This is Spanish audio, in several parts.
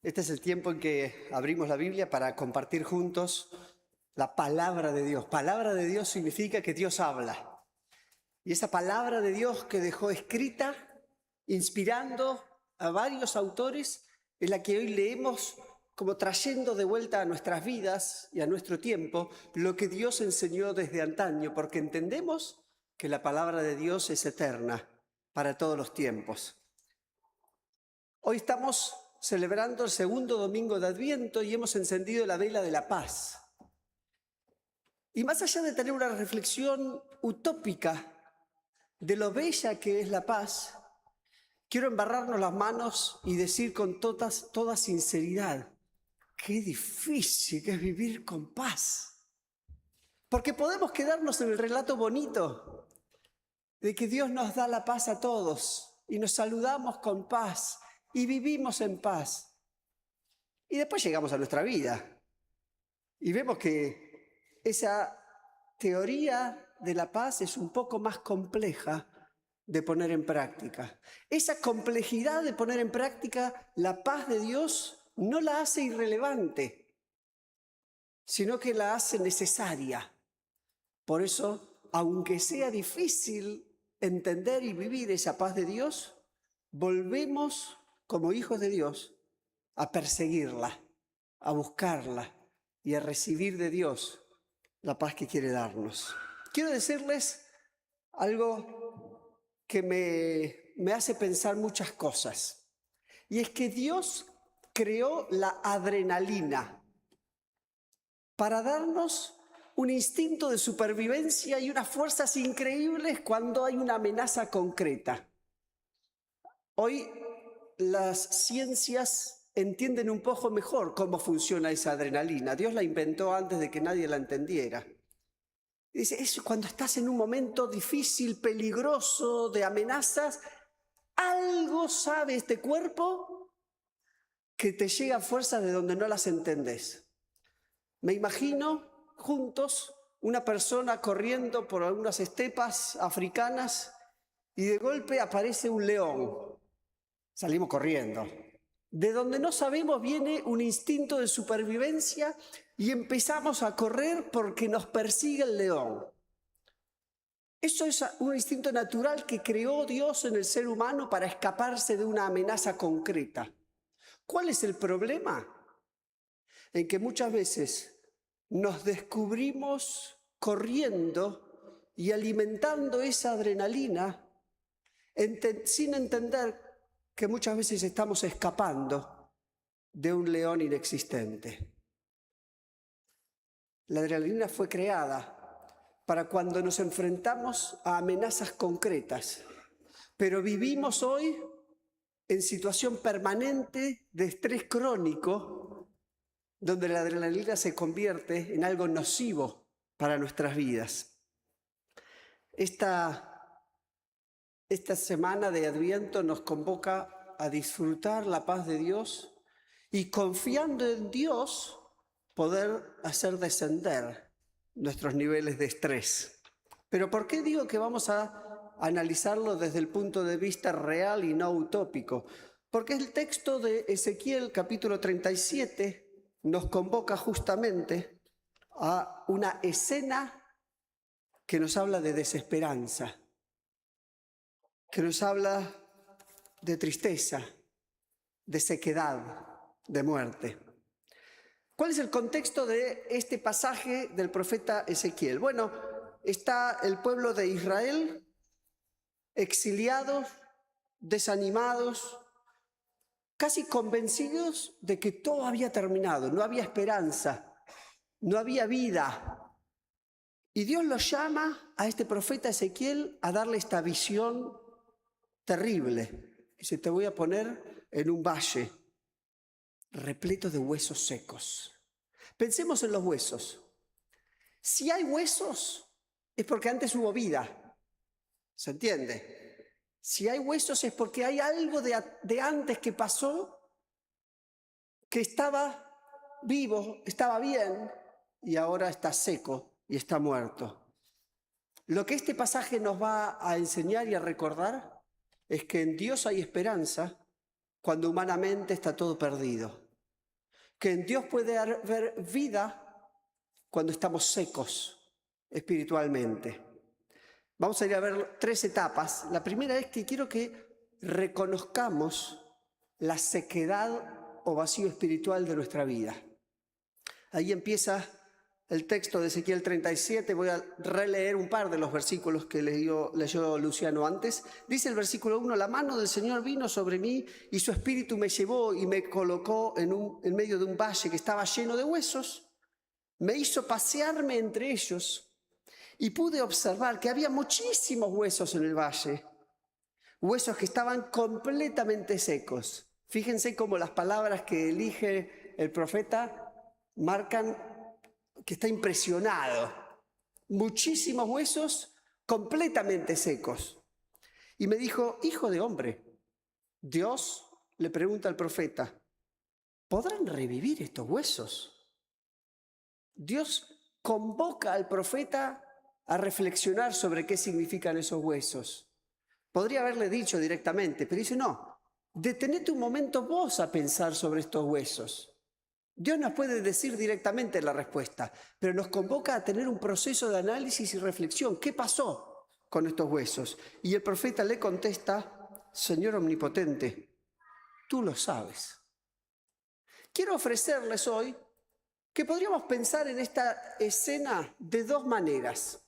Este es el tiempo en que abrimos la Biblia para compartir juntos la palabra de Dios. Palabra de Dios significa que Dios habla. Y esa palabra de Dios que dejó escrita, inspirando a varios autores, es la que hoy leemos como trayendo de vuelta a nuestras vidas y a nuestro tiempo lo que Dios enseñó desde antaño, porque entendemos que la palabra de Dios es eterna para todos los tiempos. Hoy estamos celebrando el segundo domingo de Adviento y hemos encendido la vela de la paz. Y más allá de tener una reflexión utópica de lo bella que es la paz, quiero embarrarnos las manos y decir con toda sinceridad, qué difícil que es vivir con paz. Porque podemos quedarnos en el relato bonito de que Dios nos da la paz a todos y nos saludamos con paz y vivimos en paz. Y después llegamos a nuestra vida y vemos que esa teoría de la paz es un poco más compleja de poner en práctica. Esa complejidad de poner en práctica la paz de Dios no la hace irrelevante, sino que la hace necesaria. Por eso, aunque sea difícil entender y vivir esa paz de Dios, volvemos como hijos de Dios a perseguirla, a buscarla y a recibir de Dios la paz que quiere darnos. Quiero decirles algo que me hace pensar muchas cosas. Y es que Dios creó la adrenalina para darnos un instinto de supervivencia y unas fuerzas increíbles cuando hay una amenaza concreta. Hoy las ciencias entienden un poco mejor cómo funciona esa adrenalina. Dios la inventó antes de que nadie la entendiera. Dice, es cuando estás en un momento difícil, peligroso, de amenazas, algo sabe este cuerpo que te llega fuerzas de donde no las entendés. Me imagino juntos una persona corriendo por algunas estepas africanas y de golpe aparece un león. Salimos corriendo. De donde no sabemos viene un instinto de supervivencia y empezamos a correr porque nos persigue el león. Eso es un instinto natural que creó Dios en el ser humano para escaparse de una amenaza concreta. ¿Cuál es el problema? En que muchas veces nos descubrimos corriendo y alimentando esa adrenalina sin entender que muchas veces estamos escapando de un león inexistente. La adrenalina fue creada para cuando nos enfrentamos a amenazas concretas, pero vivimos hoy en situación permanente de estrés crónico, donde la adrenalina se convierte en algo nocivo para nuestras vidas. Esta semana de Adviento nos convoca a disfrutar la paz de Dios y confiando en Dios poder hacer descender nuestros niveles de estrés. Pero ¿por qué digo que vamos a analizarlo desde el punto de vista real y no utópico? Porque el texto de Ezequiel capítulo 37 nos convoca justamente a una escena que nos habla de desesperanza, que nos habla de tristeza, de sequedad, de muerte. ¿Cuál es el contexto de este pasaje del profeta Ezequiel? Bueno, está el pueblo de Israel exiliados, desanimados, casi convencidos de que todo había terminado, no había esperanza, no había vida. Y Dios los llama a este profeta Ezequiel a darle esta visión terrible. Dice, te voy a poner en un valle repleto de huesos secos. Pensemos en los huesos. Si hay huesos, es porque antes hubo vida. ¿Se entiende? Si hay huesos es porque hay algo de antes que pasó, que estaba vivo, estaba bien, y ahora está seco y está muerto. Lo que este pasaje nos va a enseñar y a recordar es que en Dios hay esperanza cuando humanamente está todo perdido. que en Dios puede haber vida cuando estamos secos espiritualmente. Vamos a ir a ver 3 etapas. La primera es que quiero que reconozcamos la sequedad o vacío espiritual de nuestra vida. Ahí empieza el texto de Ezequiel 37, voy a releer un par de los versículos que leyó Luciano antes. Dice el versículo 1, la mano del Señor vino sobre mí y su espíritu me llevó y me colocó en medio de un valle que estaba lleno de huesos. Me hizo pasearme entre ellos y pude observar que había muchísimos huesos en el valle, huesos que estaban completamente secos. Fíjense cómo las palabras que elige el profeta marcan que está impresionado. Muchísimos huesos completamente secos. Y me dijo, hijo de hombre, Dios le pregunta al profeta, ¿podrán revivir estos huesos? Dios convoca al profeta a reflexionar sobre qué significan esos huesos. Podría haberle dicho directamente, pero dice, no, detenete un momento vos a pensar sobre estos huesos. Dios nos puede decir directamente la respuesta, pero nos convoca a tener un proceso de análisis y reflexión. ¿Qué pasó con estos huesos? Y el profeta le contesta, Señor omnipotente, tú lo sabes. Quiero ofrecerles hoy que podríamos pensar en esta escena de 2 maneras.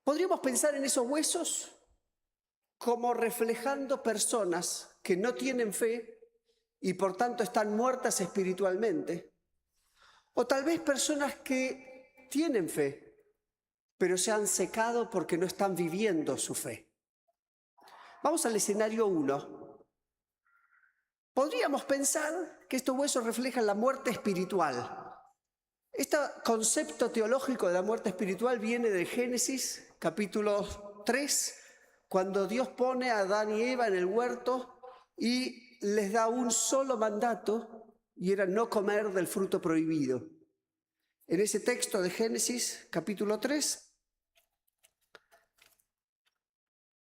Podríamos pensar en esos huesos como reflejando personas que no tienen fe y por tanto están muertas espiritualmente, o tal vez personas que tienen fe, pero se han secado porque no están viviendo su fe. Vamos al escenario 1. Podríamos pensar que estos huesos reflejan la muerte espiritual. Este concepto teológico de la muerte espiritual viene de Génesis, capítulo 3, cuando Dios pone a Adán y Eva en el huerto y les da un solo mandato, y era no comer del fruto prohibido. En ese texto de Génesis, capítulo 3,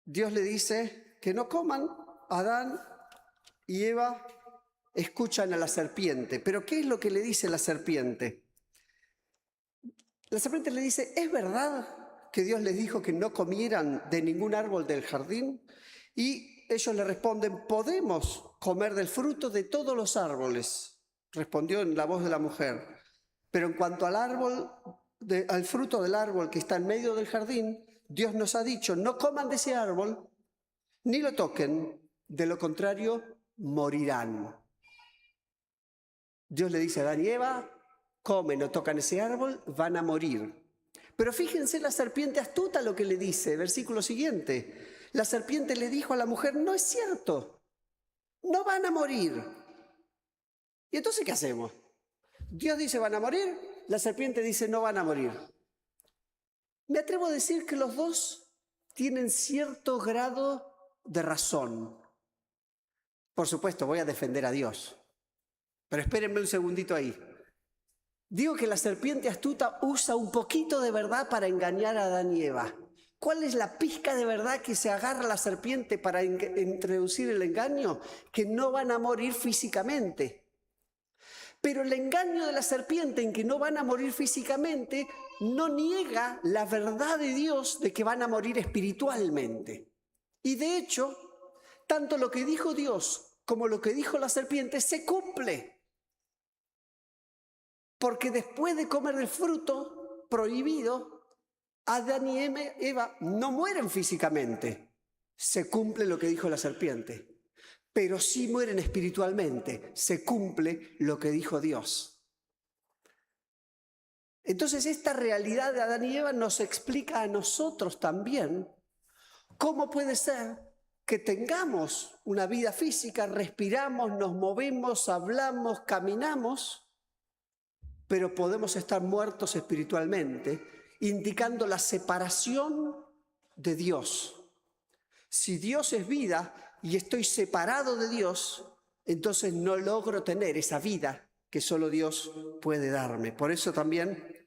Dios le dice que no coman. Adán y Eva escuchan a la serpiente. Pero ¿qué es lo que le dice la serpiente? La serpiente le dice, ¿es verdad que Dios les dijo que no comieran de ningún árbol del jardín? Y ellos le responden, podemos comer del fruto de todos los árboles, respondió en la voz de la mujer. Pero en cuanto al fruto del árbol que está en medio del jardín, Dios nos ha dicho, no coman de ese árbol, ni lo toquen, de lo contrario, morirán. Dios le dice a Adán y Eva, comen o tocan ese árbol, van a morir. Pero fíjense la serpiente astuta lo que le dice, versículo siguiente. La serpiente le dijo a la mujer, no es cierto, no van a morir. ¿Y entonces qué hacemos? Dios dice van a morir, la serpiente dice no van a morir. Me atrevo a decir que los dos tienen cierto grado de razón. Por supuesto, voy a defender a Dios, pero espérenme un segundito ahí. Digo que la serpiente astuta usa un poquito de verdad para engañar a Adán y Eva. ¿Cuál es la pizca de verdad que se agarra la serpiente para introducir el engaño? Que no van a morir físicamente. Pero el engaño de la serpiente en que no van a morir físicamente no niega la verdad de Dios de que van a morir espiritualmente. Y de hecho, tanto lo que dijo Dios como lo que dijo la serpiente se cumple. Porque después de comer el fruto prohibido, Adán y Eva no mueren físicamente. Se cumple lo que dijo la serpiente. Pero sí mueren espiritualmente. Se cumple lo que dijo Dios. Entonces esta realidad de Adán y Eva nos explica a nosotros también cómo puede ser que tengamos una vida física, respiramos, nos movemos, hablamos, caminamos, pero podemos estar muertos espiritualmente, indicando la separación de Dios. Si Dios es vida y estoy separado de Dios, entonces no logro tener esa vida que solo Dios puede darme. Por eso también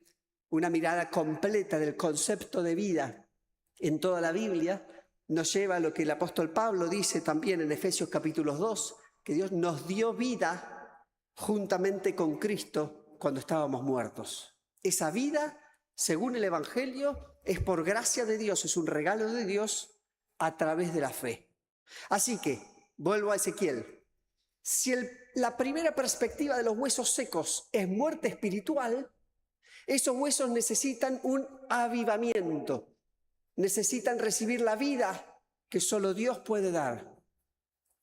una mirada completa del concepto de vida en toda la Biblia nos lleva a lo que el apóstol Pablo dice también en Efesios capítulo 2, que Dios nos dio vida juntamente con Cristo cuando estábamos muertos. Esa vida, según el Evangelio, es por gracia de Dios, es un regalo de Dios a través de la fe. Así que, vuelvo a Ezequiel, si la primera perspectiva de los huesos secos es muerte espiritual, esos huesos necesitan un avivamiento, necesitan recibir la vida que solo Dios puede dar.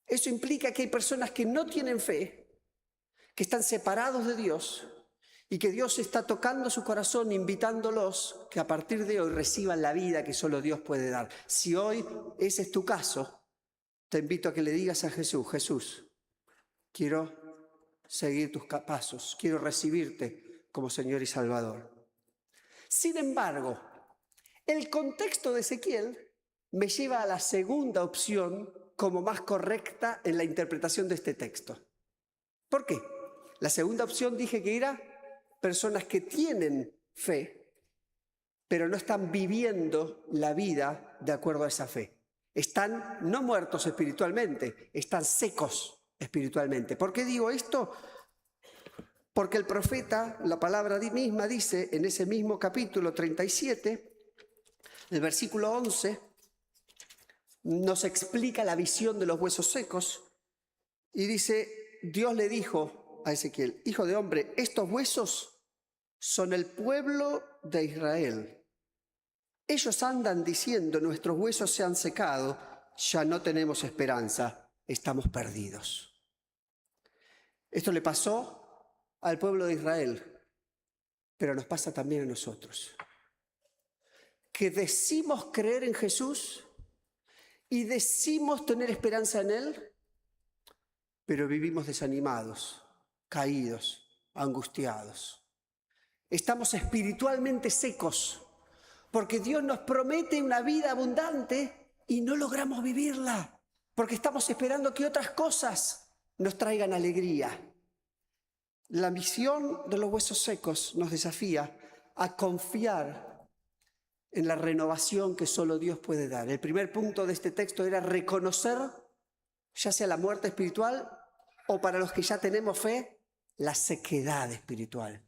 Eso implica que hay personas que no tienen fe, que están separados de Dios y que Dios está tocando su corazón, invitándolos que a partir de hoy reciban la vida que solo Dios puede dar. Si hoy ese es tu caso, te invito a que le digas a Jesús: Jesús, quiero seguir tus pasos, quiero recibirte como Señor y Salvador. Sin embargo, el contexto de Ezequiel me lleva a la segunda opción como más correcta en la interpretación de este texto. ¿Por qué? La segunda opción dije que era personas que tienen fe, pero no están viviendo la vida de acuerdo a esa fe. Están no muertos espiritualmente, están secos espiritualmente. ¿Por qué digo esto? Porque el profeta, la palabra misma dice en ese mismo capítulo 37, el versículo 11, nos explica la visión de los huesos secos y dice: Dios le dijo a Ezequiel: hijo de hombre, estos huesos son el pueblo de Israel. Ellos andan diciendo: nuestros huesos se han secado, ya no tenemos esperanza, estamos perdidos. Esto le pasó al pueblo de Israel, pero nos pasa también a nosotros, que decimos creer en Jesús y decimos tener esperanza en Él, pero vivimos desanimados, caídos, angustiados. Estamos espiritualmente secos, porque Dios nos promete una vida abundante y no logramos vivirla, porque estamos esperando que otras cosas nos traigan alegría. La misión de los huesos secos nos desafía a confiar en la renovación que solo Dios puede dar. El primer punto de este texto era reconocer, ya sea la muerte espiritual o para los que ya tenemos fe, la sequedad espiritual,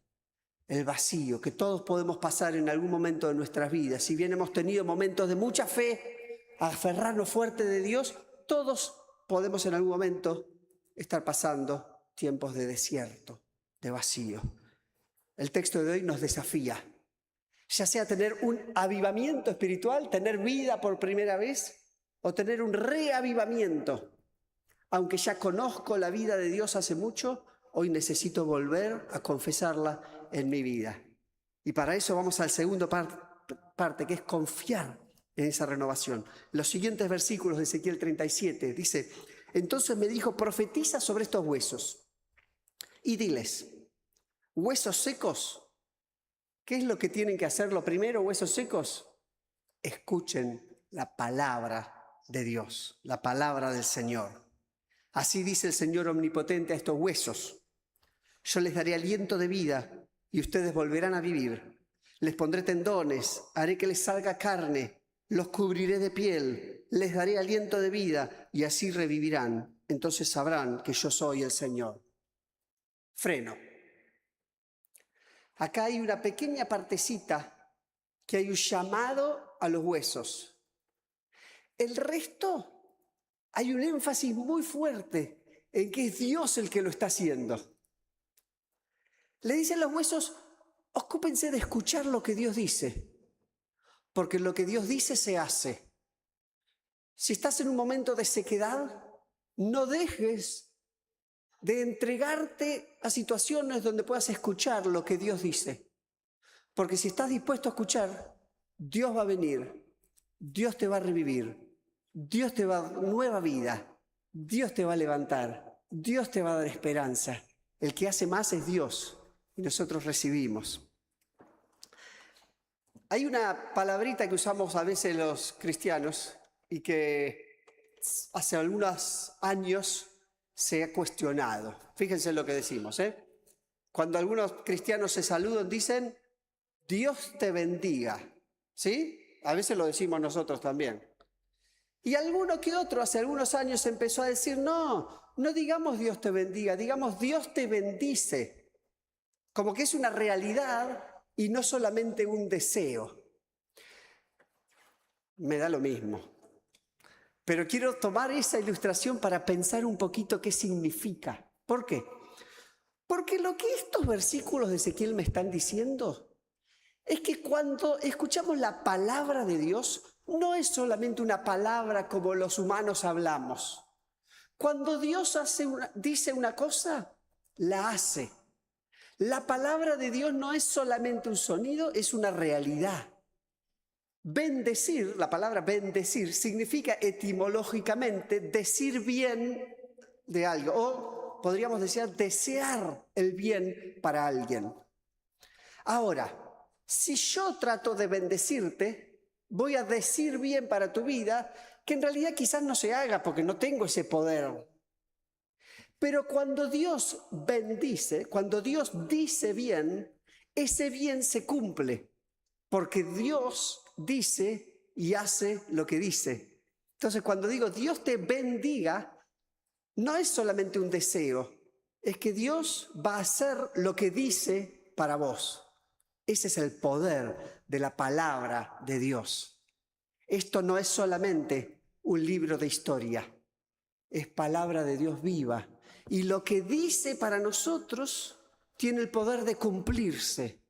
el vacío que todos podemos pasar en algún momento de nuestras vidas. Si bien hemos tenido momentos de mucha fe, aferrarnos fuerte de Dios, todos podemos en algún momento estar pasando tiempos de desierto, de vacío. El texto de hoy nos desafía, ya sea tener un avivamiento espiritual, tener vida por primera vez, o tener un reavivamiento. Aunque ya conozco la vida de Dios hace mucho, hoy necesito volver a confesarla en mi vida. Y para eso vamos al segundo parte, que es confiar en esa renovación. Los siguientes versículos de Ezequiel 37 dice: entonces me dijo: profetiza sobre estos huesos y diles: huesos secos, ¿qué es lo que tienen que hacer lo primero, huesos secos? Escuchen la palabra de Dios, la palabra del Señor. Así dice el Señor omnipotente a estos huesos: yo les daré aliento de vida y ustedes volverán a vivir. Les pondré tendones, haré que les salga carne, los cubriré de piel, les daré aliento de vida y así revivirán. Entonces sabrán que yo soy el Señor. Freno. Acá hay una pequeña partecita que hay un llamado a los huesos. El resto hay un énfasis muy fuerte en que es Dios el que lo está haciendo. Le dicen los huesos: ocúpense de escuchar lo que Dios dice, porque lo que Dios dice se hace. Si estás en un momento de sequedad, no dejes de entregarte a situaciones donde puedas escuchar lo que Dios dice. Porque si estás dispuesto a escuchar, Dios va a venir, Dios te va a revivir, Dios te va a dar nueva vida, Dios te va a levantar, Dios te va a dar esperanza. El que hace más es Dios y nosotros recibimos. Hay una palabrita que usamos a veces los cristianos y que hace algunos años se ha cuestionado. Fíjense en lo que decimos, ¿eh? Cuando algunos cristianos se saludan, dicen: Dios te bendiga. ¿Sí? A veces lo decimos nosotros también. Y alguno que otro hace algunos años empezó a decir, no digamos Dios te bendiga, digamos Dios te bendice. Como que es una realidad y no solamente un deseo. Me da lo mismo. Pero quiero tomar esa ilustración para pensar un poquito qué significa. ¿Por qué? Porque lo que estos versículos de Ezequiel me están diciendo es que cuando escuchamos la palabra de Dios, no es solamente una palabra como los humanos hablamos. Cuando Dios dice una cosa, la hace. La palabra de Dios no es solamente un sonido, es una realidad. Bendecir, la palabra bendecir, significa etimológicamente decir bien de algo, o podríamos decir desear el bien para alguien. Ahora, si yo trato de bendecirte, voy a decir bien para tu vida, que en realidad quizás no se haga porque no tengo ese poder. Pero cuando Dios bendice, cuando Dios dice bien, ese bien se cumple, porque Dios dice y hace lo que dice. Entonces, cuando digo Dios te bendiga, no es solamente un deseo, es que Dios va a hacer lo que dice para vos. Ese es el poder de la palabra de Dios. Esto no es solamente un libro de historia, es palabra de Dios viva. Y lo que dice para nosotros tiene el poder de cumplirse.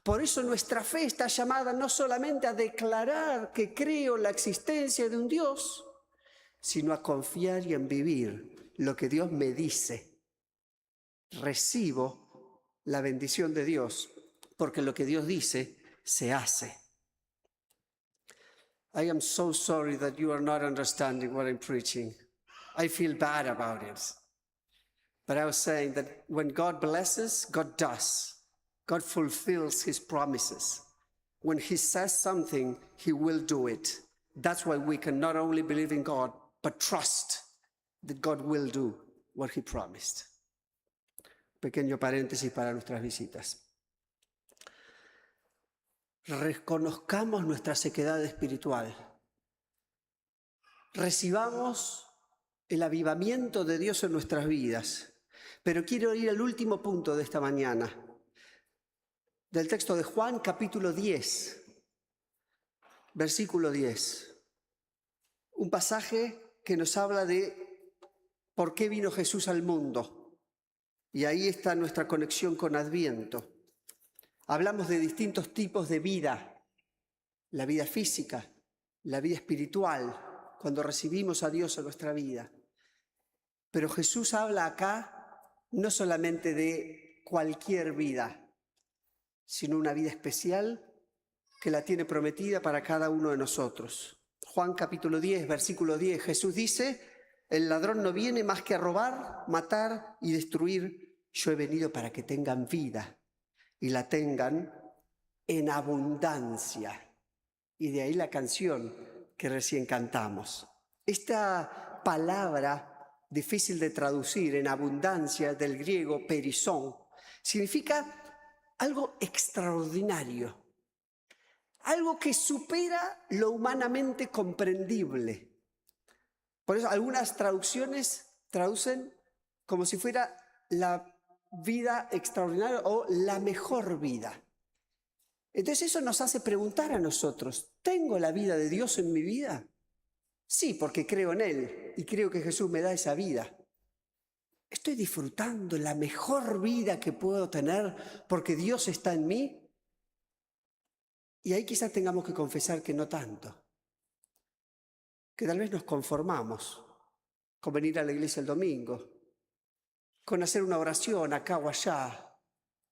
Por eso nuestra fe está llamada no solamente a declarar que creo la existencia de un Dios, sino a confiar y en vivir lo que Dios me dice. Recibo la bendición de Dios, porque lo que Dios dice se hace. I am so sorry that you are not understanding what I'm preaching. I feel bad about it. But I was saying that when God blesses, God does. God fulfills his promises. When he says something, he will do it. That's why we can not only believe in God, but trust that God will do what he promised. Pequeño paréntesis para nuestras visitas. Reconozcamos nuestra sequedad espiritual. Recibamos el avivamiento de Dios en nuestras vidas. Pero quiero ir al último punto de esta mañana, del texto de Juan capítulo 10, versículo 10. Un pasaje que nos habla de por qué vino Jesús al mundo. Y ahí está nuestra conexión con Adviento. Hablamos de distintos tipos de vida, la vida física, la vida espiritual, cuando recibimos a Dios en nuestra vida. Pero Jesús habla acá no solamente de cualquier vida, sino una vida especial que la tiene prometida para cada uno de nosotros. Juan capítulo 10, versículo 10, Jesús dice, el ladrón no viene más que a robar, matar y destruir. Yo he venido para que tengan vida y la tengan en abundancia. Y de ahí la canción que recién cantamos. Esta palabra difícil de traducir, en abundancia, del griego perisón, significa algo extraordinario, algo que supera lo humanamente comprendible. Por eso algunas traducciones traducen como si fuera la vida extraordinaria o la mejor vida. Entonces eso nos hace preguntar a nosotros, ¿tengo la vida de Dios en mi vida? Sí, porque creo en Él y creo que Jesús me da esa vida. ¿Estoy disfrutando la mejor vida que puedo tener porque Dios está en mí? Y ahí quizás tengamos que confesar que no tanto. Que tal vez nos conformamos con venir a la iglesia el domingo, con hacer una oración acá o allá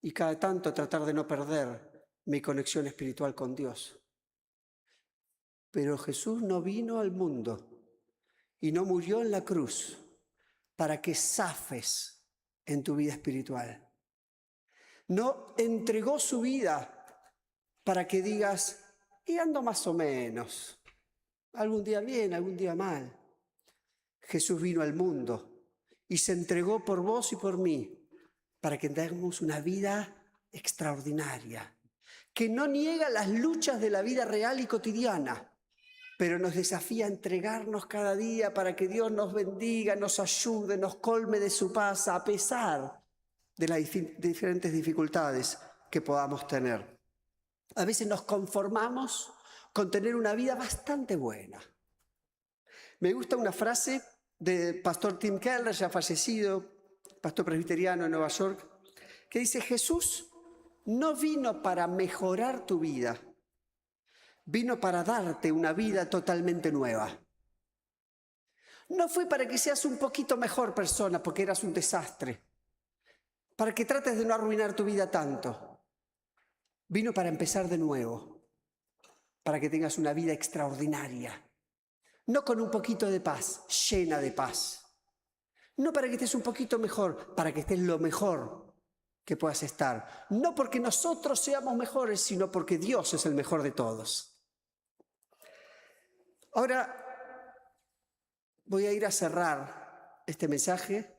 y cada tanto tratar de no perder mi conexión espiritual con Dios. Pero Jesús no vino al mundo y no murió en la cruz para que zafes en tu vida espiritual. No entregó su vida para que digas, y ando más o menos, algún día bien, algún día mal. Jesús vino al mundo y se entregó por vos y por mí para que tengamos una vida extraordinaria, que no niega las luchas de la vida real y cotidiana, pero nos desafía a entregarnos cada día para que Dios nos bendiga, nos ayude, nos colme de su paz, a pesar de las diferentes dificultades que podamos tener. A veces nos conformamos con tener una vida bastante buena. Me gusta una frase del pastor Tim Keller, ya fallecido, pastor presbiteriano en Nueva York, que dice: Jesús no vino para mejorar tu vida, vino para darte una vida totalmente nueva. No fue para que seas un poquito mejor persona porque eras un desastre, para que trates de no arruinar tu vida tanto. Vino para empezar de nuevo, para que tengas una vida extraordinaria. No con un poquito de paz, llena de paz. No para que estés un poquito mejor, para que estés lo mejor que puedas estar. No porque nosotros seamos mejores, sino porque Dios es el mejor de todos. Ahora voy a ir a cerrar este mensaje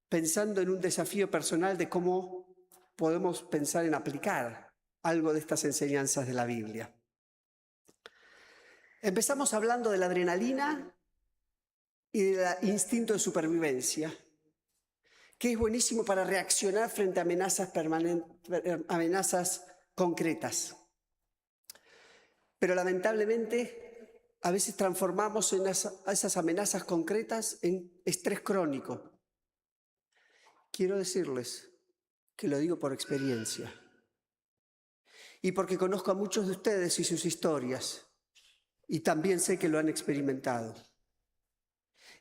pensando en un desafío personal de cómo podemos pensar en aplicar algo de estas enseñanzas de la Biblia. Empezamos hablando de la adrenalina y del instinto de supervivencia, que es buenísimo para reaccionar frente a amenazas concretas. Pero lamentablemente, a veces transformamos esas amenazas concretas en estrés crónico. Quiero decirles que lo digo por experiencia y porque conozco a muchos de ustedes y sus historias, y también sé que lo han experimentado.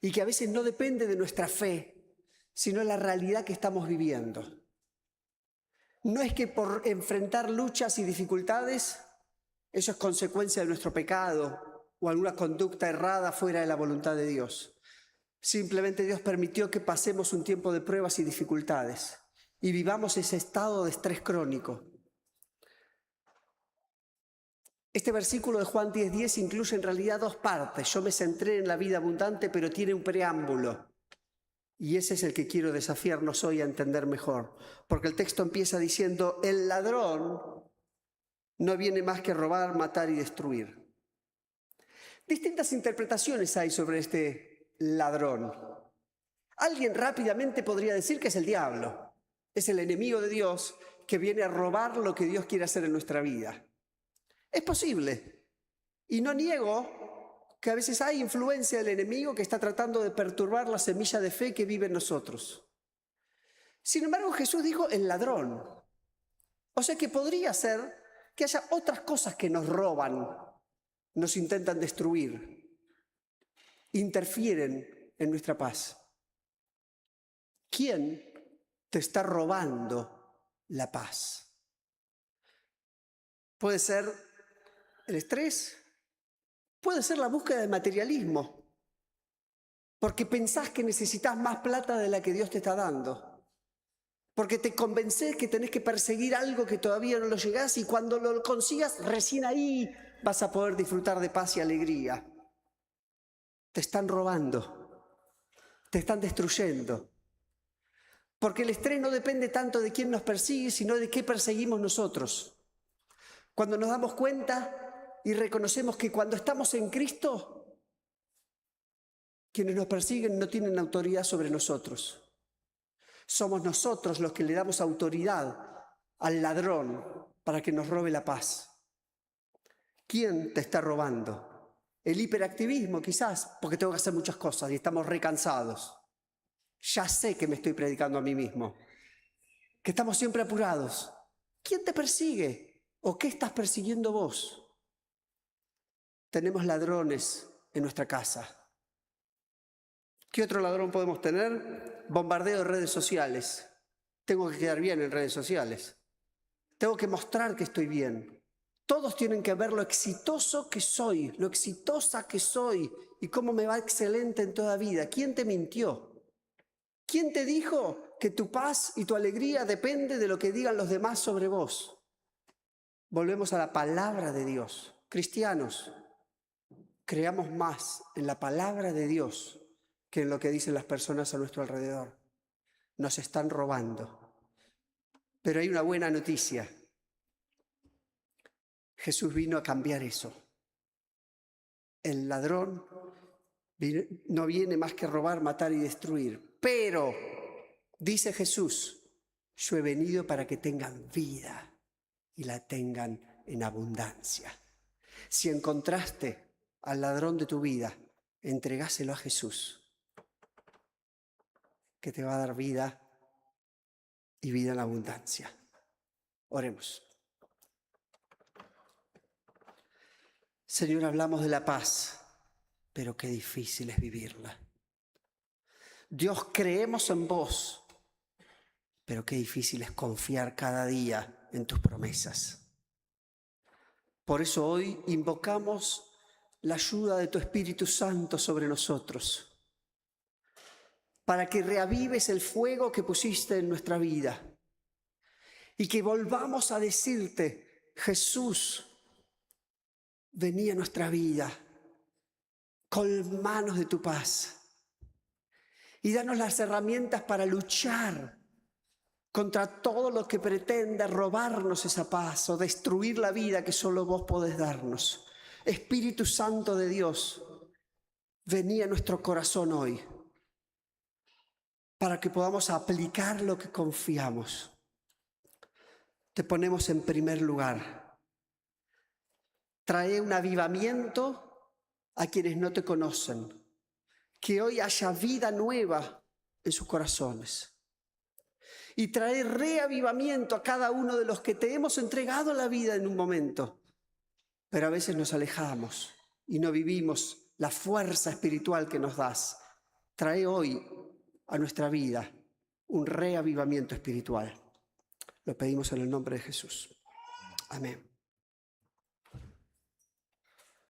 Y que a veces no depende de nuestra fe, sino de la realidad que estamos viviendo. No es que por enfrentar luchas y dificultades, eso es consecuencia de nuestro pecado o alguna conducta errada fuera de la voluntad de Dios. Simplemente Dios permitió que pasemos un tiempo de pruebas y dificultades y vivamos ese estado de estrés crónico. Este versículo de Juan 10:10 incluye en realidad dos partes. Yo me centré en la vida abundante, pero tiene un preámbulo. Y ese es el que quiero desafiarnos hoy a entender mejor. Porque el texto empieza diciendo: el ladrón no viene más que robar, matar y destruir. Distintas interpretaciones hay sobre este ladrón. Alguien rápidamente podría decir que es el diablo. Es el enemigo de Dios que viene a robar lo que Dios quiere hacer en nuestra vida. Es posible. Y no niego que a veces hay influencia del enemigo que está tratando de perturbar la semilla de fe que vive en nosotros. Sin embargo, Jesús dijo el ladrón. O sea que podría ser que haya otras cosas que nos roban, nos intentan destruir, interfieren en nuestra paz. ¿Quién te está robando la paz? Puede ser el estrés, puede ser la búsqueda de materialismo, porque pensás que necesitas más plata de la que Dios te está dando, porque te convencés que tenés que perseguir algo que todavía no lo llegás y cuando lo consigas, recién ahí vas a poder disfrutar de paz y alegría. Te están robando, te están destruyendo, porque el estrés no depende tanto de quién nos persigue, sino de qué perseguimos nosotros. Cuando nos damos cuenta y reconocemos que cuando estamos en Cristo, quienes nos persiguen no tienen autoridad sobre nosotros. Somos nosotros los que le damos autoridad al ladrón para que nos robe la paz. ¿Quién te está robando? El hiperactivismo quizás, porque tengo que hacer muchas cosas y estamos recansados. Ya sé que me estoy predicando a mí mismo, que estamos siempre apurados. ¿Quién te persigue? ¿O qué estás persiguiendo vos? Tenemos ladrones en nuestra casa. ¿Qué otro ladrón podemos tener? Bombardeo de redes sociales. Tengo que quedar bien en redes sociales. Tengo que mostrar que estoy bien. Todos tienen que ver lo exitoso que soy, lo exitosa que soy y cómo me va excelente en toda vida. ¿Quién te mintió? ¿Quién te dijo que tu paz y tu alegría depende de lo que digan los demás sobre vos? Volvemos a la palabra de Dios. Cristianos, creamos más en la palabra de Dios que en lo que dicen las personas a nuestro alrededor. Nos están robando. Pero hay una buena noticia. Jesús vino a cambiar eso. El ladrón no viene más que robar, matar y destruir. Pero, dice Jesús, yo he venido para que tengan vida y la tengan en abundancia. Si encontraste al ladrón de tu vida, entregáselo a Jesús, que te va a dar vida y vida en abundancia. Oremos. Señor, hablamos de la paz, pero qué difícil es vivirla. Dios, creemos en vos, pero qué difícil es confiar cada día en tus promesas. Por eso hoy invocamos la ayuda de tu Espíritu Santo sobre nosotros, para que reavives el fuego que pusiste en nuestra vida y que volvamos a decirte, Jesús, vení a nuestra vida, colmanos de tu paz y danos las herramientas para luchar contra todo lo que pretenda robarnos esa paz o destruir la vida que solo vos podés darnos. Espíritu Santo de Dios, vení a nuestro corazón hoy para que podamos aplicar lo que confiamos. Te ponemos en primer lugar. Trae un avivamiento a quienes no te conocen. Que hoy haya vida nueva en sus corazones. Y trae reavivamiento a cada uno de los que te hemos entregado la vida en un momento. Pero a veces nos alejamos y no vivimos la fuerza espiritual que nos das. Trae hoy a nuestra vida un reavivamiento espiritual. Lo pedimos en el nombre de Jesús. Amén.